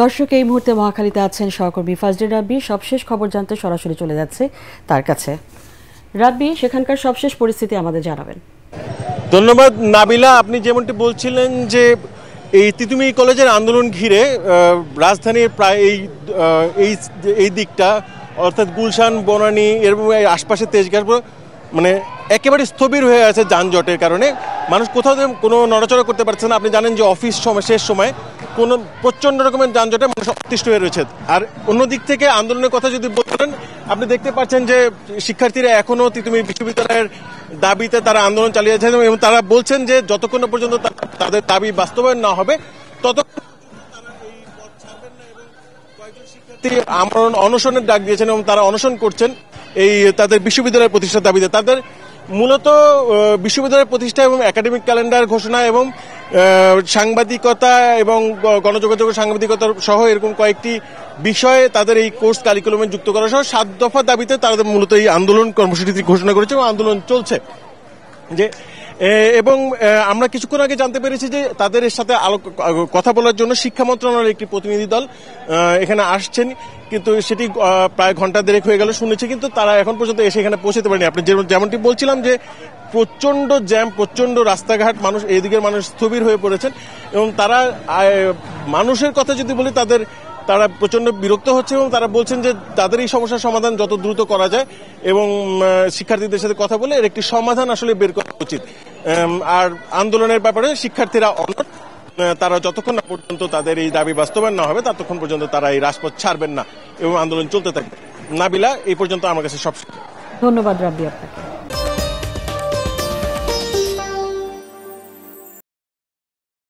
দর্শক এই মুহূর্তে মহাখালীতে আছেন সহকর্মী ফাজলে রাব্বি। সবশেষ খবর জানতে সরাসরি চলে যাচ্ছে তার কাছে। রাব্বি, সেখানকার সবশেষ পরিস্থিতি আমাদের জানাবেন। ধন্যবাদ নাবিলা। আপনি যেমনটি বলছিলেন যে এই তিতুমীর কলেজের আন্দোলন ঘিরে রাজধানীর প্রায় এই দিকটা অর্থাৎ গুলশান, বনানী এর আশপাশে তেজগাঁও মানে একেবারে স্থবির হয়ে আছে যানজটের কারণে। মানুষ কোথাও কোনো নড়াচড়া করতে পারছে না। আপনি জানেন যে অফিস সময় শেষ সময় কোনো প্রচণ্ড রকমের যানজটে মানুষ অতিষ্ঠ হয়ে রয়েছে। আর অন্য দিক থেকে আন্দোলনের কথা যদি বলেন, আপনি দেখতে পাচ্ছেন যে শিক্ষার্থীরা এখনও তিতুমীর বিশ্ববিদ্যালয়ের দাবিতে তারা আন্দোলন চালিয়ে যাচ্ছেন এবং তারা বলছেন যে যতক্ষণ পর্যন্ত তাদের দাবি বাস্তবায়ন না হবে ততক্ষণ অনশনের ডাক দিয়েছেন এবং তারা অনশন করছেন এই তাদের বিশ্ববিদ্যালয়ের প্রতিষ্ঠার দাবিতে। তাদের মূলত বিশ্ববিদ্যালয়ের প্রতিষ্ঠা এবং একাডেমিক ক্যালেন্ডার ঘোষণা এবং সাংবাদিকতা এবং গণযোগাযোগ সাংবাদিকতা সহ এরকম কয়েকটি বিষয়ে তাদের এই কোর্স কারিকুলামে যুক্ত করা সহ 7 দফা দাবিতে তারা মূলত এই আন্দোলন কর্মসূচিটি ঘোষণা করেছে এবং আন্দোলন চলছে। যে এবং আমরা কিছুক্ষণ আগে জানতে পেরেছি যে তাদের সাথে কথা বলার জন্য শিক্ষা মন্ত্রণালয়ের একটি প্রতিনিধি দল এখানে আসছেন, কিন্তু সেটি প্রায় ঘন্টা দেড়েক হয়ে গেল শুনেছি, কিন্তু তারা এখন পর্যন্ত এসে এখানে পৌঁছতে পারেনি। আপনি যেমনটি বলছিলাম যে প্রচণ্ড জ্যাম, প্রচণ্ড রাস্তাঘাট, মানুষ এদিকের মানুষ স্থবির হয়ে পড়েছেন এবং তারা মানুষের কথা যদি বলি তারা প্রচণ্ড বিরক্ত হচ্ছে এবং তারা বলছেন যে তাদের এই সমস্যার সমাধান যত দ্রুত করা যায় এবং শিক্ষার্থীদের সাথে কথা বলে এর একটি সমাধান আসলে বের করা উচিত। আর আন্দোলনের ব্যাপারে শিক্ষার্থীরা অনড়, তারা যতক্ষণ না পর্যন্ত তাদের এই দাবি বাস্তবায়ন না হবে ততক্ষণ পর্যন্ত তারা এই রাজপথ ছাড়বেন না এবং আন্দোলন চলতে থাকবে। নাবিলা, এই পর্যন্ত আমার কাছে সব। ধন্যবাদ রাব্বি আপনাকে।